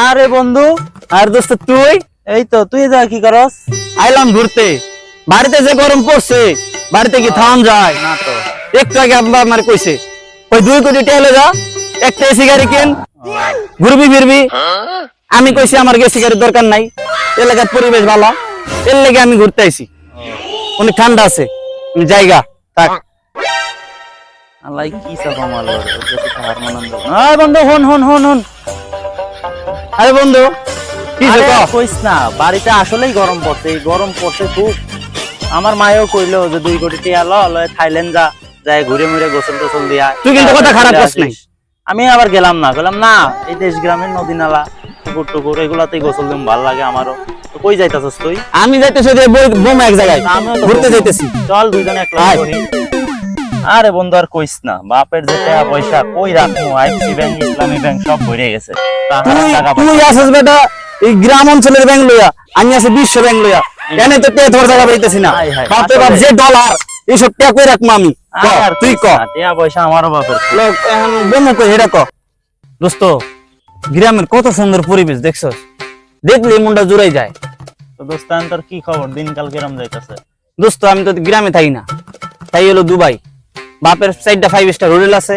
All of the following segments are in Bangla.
আরে বন্ধু, আর দোস্ত তুই? এই তো, তুই যা কি করস? আইলাম ঘুরতে। বাড়িতে যে গরম পড়ছে, বাড়িতে কি থাম যায় না তো। একটু আগে আব্বা আমার কইছে ওই 2 কোটি টেলে যা, একটা এসি গাড়ি কিন, ঘুরবি ফিরবি। আমি কইছি আমার এসি গাড়ির দরকার নাই, এলাকার পরিবেশ ভালো, এর লেগে আমি ঘুরতে আইছি। অনেক ঠান্ডা আছে, আমি জায়গা থাক। আল্লাহ কি চাপা মারলো রে, ওর কাছে তো হার মানান দাও। আয় বন্ধু, হন হন হন হন। আরে বন্ধু, কি আরে হলো? কইস না, বাড়িতে আসলেই গরম পড়ছে, এই গরম পড়ছে খুব। আমার মায়েও কইলো যে 2 কোটি টাকা লয় থাইল্যান্ড যা, যায় ঘুরে মুড়ে গোসল টোসল দিয়া। তুই কিন্তু কথা খারাপ করছিস নাই। আমি আবার গেলাম না, এই দেশ গ্রামের নদী নালা পুকুর টুকুর এগুলাতেই গোসল দিম, ভালো লাগে আমারও। তো কই যাইতাছস তুই? আমি যাইতেছি যে বোম এক জায়গায় আমিও তো ঘুরতে বলবো। যাইতেছি। চল দুইজনে একলা আয়। করি। আরে বন্ধু আর কইস না, বাপের যে টাকা পয়সা কই রাখমু, আইসি ব্যাংক ইসলামী ব্যাংক সব ভরে গেছে। তাহার তুই টাকা তুই আসিস বেটা এই গ্রাম অঞ্চলের ব্যাংক লইয়া, আমি আছি বিশ্ব ব্যাংক লইয়া। এনে তো টেয়া ধর জায়গা পাইতেছি না। হায় হায়, বাপরে বাপ, যে ডলার এইসব টেয়া কই রাখবো আমি? ক, আর তুই ক। টাকা পয়সা আমারও বাপের। লোক এখন বোম কই হেডা ক। দোস্ত, গ্রামের কত সুন্দর পরিবেশ দেখছস, দেখলে মনটা জুড়াই যায়। তো দোস্ত তোর কি খবর, দিনকাল কিরম যাইতাছে? দোস্ত আমি তো গ্রামে থাকি না, তাই হলো দুবাই। বাপের সাইডটা 5 স্টার হোটেল আছে,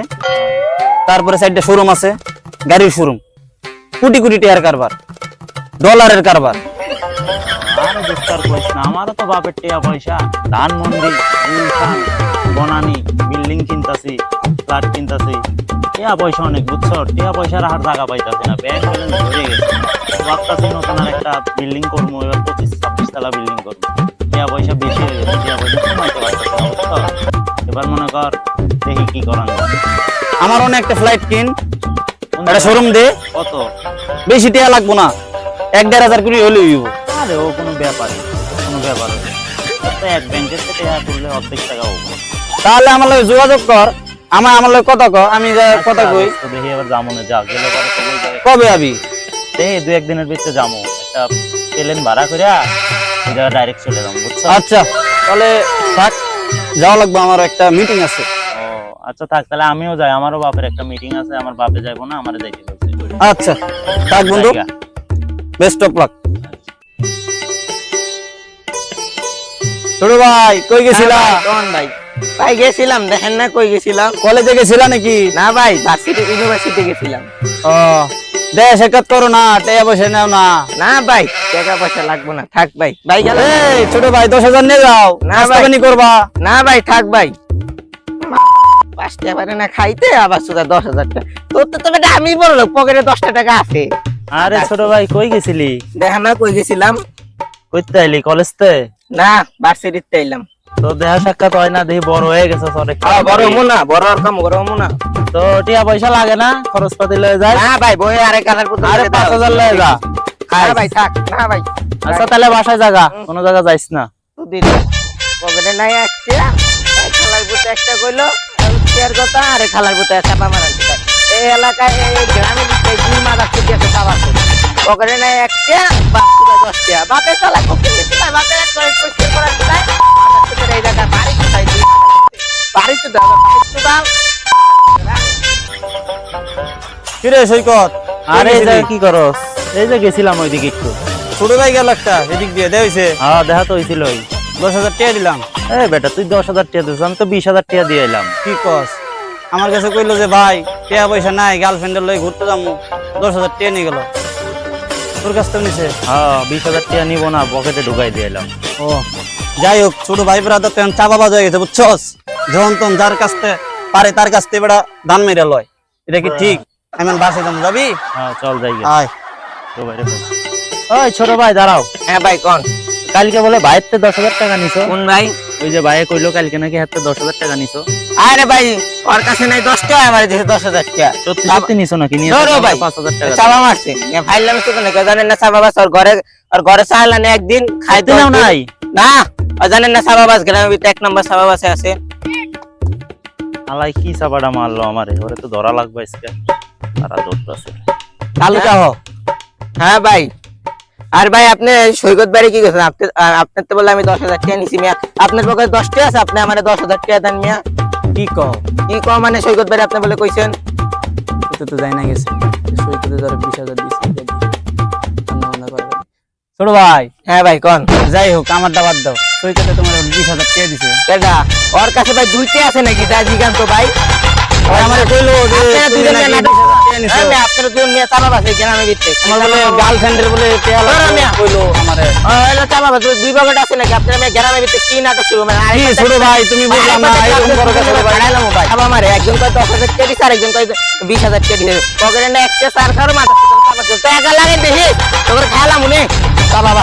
তারপরে সাইডটা শোরুম আছে, গাড়ির শোরুম, কোটি কোটি টাকার কারবার, ডলারের কারবার। আরে দোস্ত আর কইস না, আমারও তো বাপের টাকা পয়সা, ধানমন্ডি, গুলশান, বনানী, বিল্ডিং কিনতাছি, ফ্ল্যাট কিনতাছি। টাকা পয়সা অনেক, বুঝছো? টাকা পয়সার আর জায়গা পাইতাছি না, ব্যাংক ব্যালেন্স ভরে গেছে। ভাবতাছি নতুন আর একটা বিল্ডিং করবো, এবার 25-26 তলা বিল্ডিং করবো। টাকা পয়সা বেশি হয়ে গেছে, টাকা পয়সা কমাইতে পারতেছি না, বুঝছো? এবার মনে কর দেখি কি করান যায়। আমার অনেক একটা ফ্লাইট কিন, একটা শোরুম দে। কত? বেশি টাকা লাগবো না, 1-1.5 কোটি হলেই হইব। আরে ও কোনো ব্যাপারই, কোনো ব্যাপার না। তো এক ব্যাংকের থেকে টাকা তুললে অর্ধেক টাকা হবো। তাহলে আমার লগে যোগাযোগ কর, আমার লগে কথা ক, আমি যা কথা কই। তো দেখি এবার যাবো না, যা গেলে পরে তো ওই জায়গায় কবে আবি? এই 2-1 দিনের ভিতরে যাবো, একটা প্লেন ভাড়া করে ওই জায়গায় ডাইরেক্ট চলে যাবো, বুঝছো? আচ্ছা, তাহলে থাক, যাওয়া লাগবে, আমার একটা মিটিং আছে। ও আচ্ছা থাক, তাহলে আমিও যাই, আমারও বাপের একটা মিটিং আছে, আমার বাপে যাইবো না, আমারে যাইতে বলছে। আচ্ছা থাক বন্ধু, জায়গা। Best of luck. ছোট ভাই কই গেছিলা? কোন ভাই? ভাই গেছিলাম, দেখেন না কই গেছিলাম? কলেজে গেছিলা নাকি? না ভাই, ভার্সিটি ইউনিভার্সিটি গেছিলাম। ও দেশ একাত করো না, টাকা পয়সা নাও না। না ভাই, টাকা পয়সা লাগবো না, থাক ভাই। ভাই গেল? এই ছোট ভাই 10,000 নিয়ে যাও, না নাস্তা ভাই। পানি করবা। না ভাই, থাক ভাই। 5 টাকা পারে না খাইতে, আবার সুদা 10,000 টাকা। তোর তো বেটা আমি বললো পকেটে 10 টাকা আছে। আরে ছোট ভাই কই গেছিলি? দেখেন না কই গেছিলাম? কইতে আইলি কলেজতে? না, ভার্সিটিতে এলাম। তো দেখা সাক্ষাৎ হয় না, দেখি বড় হয়ে গেছে অনেক। বড় হমু না, বড় আর কাম বড় হমু না। তো টিয়া পয়সা লাগে না, খরচ পাতি লয়ে যায়? না ভাই, বই আরে কালার পুতুল। আরে 5,000 লয়ে যা। না ভাই, থাক। না ভাই, আচ্ছা তাহলে বাসায় জাগা, কোনো জায়গা যাইস না। দুদিন পকেটে নাই একটা, এক খালার পুতে একটা কইলো চেয়ার কথা, আরে খালার পুতে চাপা মারা কথা। এই এলাকায় এই গ্রামে দুই মাদা কুটি আছে চাপা আছে, পকেটে নাই একটা, বাপ সুদা 10 টাকা। বাপে চালা কুকি দিতে না, বাপে এক করে পরিষ্কার করা দিতে মাদা কুটির এই জায়গা বাড়ি কোথায় দিই? বাড়ি তো দাও, বাড়ি তো দাও। কিরে সৈকত, আরে এই জায়গায় কি করস? এই যে গেছিলাম ওইদিকে একটু। ছোট ভাই গেল একটা এদিক দিয়ে দে হইছে, হ্যাঁ দেখা তো হইছিল। 10,000 টাকা দিলাম। এই বেটা তুই 10,000 টাকা দিস, আমি তো 20,000 টাকা দিয়ে এলাম। কি কস? আমার কাছে কইলো যে ভাই টাকা পয়সা নাই, গার্লফ্রেন্ডের লই ঘুরতে যাবো, 10,000 টাকা নিয়ে গেল। তোর কাছ থেকে নিছে? হ্যাঁ 20,000 টাকা নিব না, পকেটে ঢুকাই দিয়ে এলাম। ও যাই হোক, ছোট ভাই ব্রাদার তো চা বাবা হয়ে গেছে, বুঝছস? যখন তখন যার কাছ থেকে পারে তার কাছ থেকে বেটা দান মেরে লয়, এটা কি ঠিক? আমি বাসে যাবো, যাবি? হ্যাঁ চল যাই গে। আয়। তো বাইরে বল। ওই ছোট ভাই দাঁড়াও, হ্যাঁ ভাই, কোন? কালকে বলে ভাইয়ের তে 10,000 টাকা নিছো? কোন ভাই? ওই যে ভাইয়ে কইলো কালকে নাকি হাতে 10,000 টাকা নিছো। আরে ভাই, ওর কাছে নাই 10 টাকা, আমার দিছে 10,000 টাকা। সত্যি সত্যি নিছো নাকি? নিয়ে ধরো ভাই, 5,000 টাকা দাও। চাপা মারছে। ফাইলাম তো কোনে জানেন না, চাপাবাস ওর ঘরে চাইলেন একদিন খাইতে নাও নাই? না, জানেন না চাপাবাস গ্রামের ভিতরে 1 নম্বর চাপাবাসে আছে। আলাই কি চাপাটা মারলো আমারে, ওরে তো ধরা লাগবে আজকে। তারা ধরতেছে। কালু চাহ। হ্যাঁ ভাই। আর ভাই আপনি সৈকত বাড়ি কি গেছেন? আপনার তো বললাম আমি 10,000 টাকা নিছি মিয়া। আপনার পকেটে 10 টাকা আছে, আপনি আমারে 10,000 টাকা দেন মিয়া। কি কও? কি কম মানে সৈকত বাড়ি আপনি বলে কইছেন? তো যাই না গেছে, সৈকতে ধরে 20,000 দিছি। ছোট ভাই হ্যাঁ ভাই কোন যাই হোক আমার দাবার দাও সৈকতে তোমার 20,000 টাকা দিছে এটা ওর কাছে ভাই দুইটা আছে নাকি যা জিগান তো ভাই ভাই আমারে কইলো যে আপনারা তুমি দুজন নাকি মিলে 20,000 টাকা নিছো। হ্যাঁ, আপনারা দুজন নিয়ে চালাব আছে গ্রামে ভিত্তিক আমার বলে গার্লফ্রেন্ডের বলে টাকা ধরো লাগবে মিয়া। কইলো আমারে হ্যালো চালাব দুই পকেট আছে নাকি আপনারা মেয়ে গ্রামে ভিত্তিক কি নাটক শুরু মানে কি ছোট ভাই তুমি বুঝলাম না এরকম করো কেন ছোট ভাই আবার আমার একজন কয় 10,000 টাকা দিছে আর একজন কয় 20,000 টাকা দিছে পকেটে না একটা সার খাওয়ার মাথা তো একা লাগে দেখি তোর খেলা মনে চালাব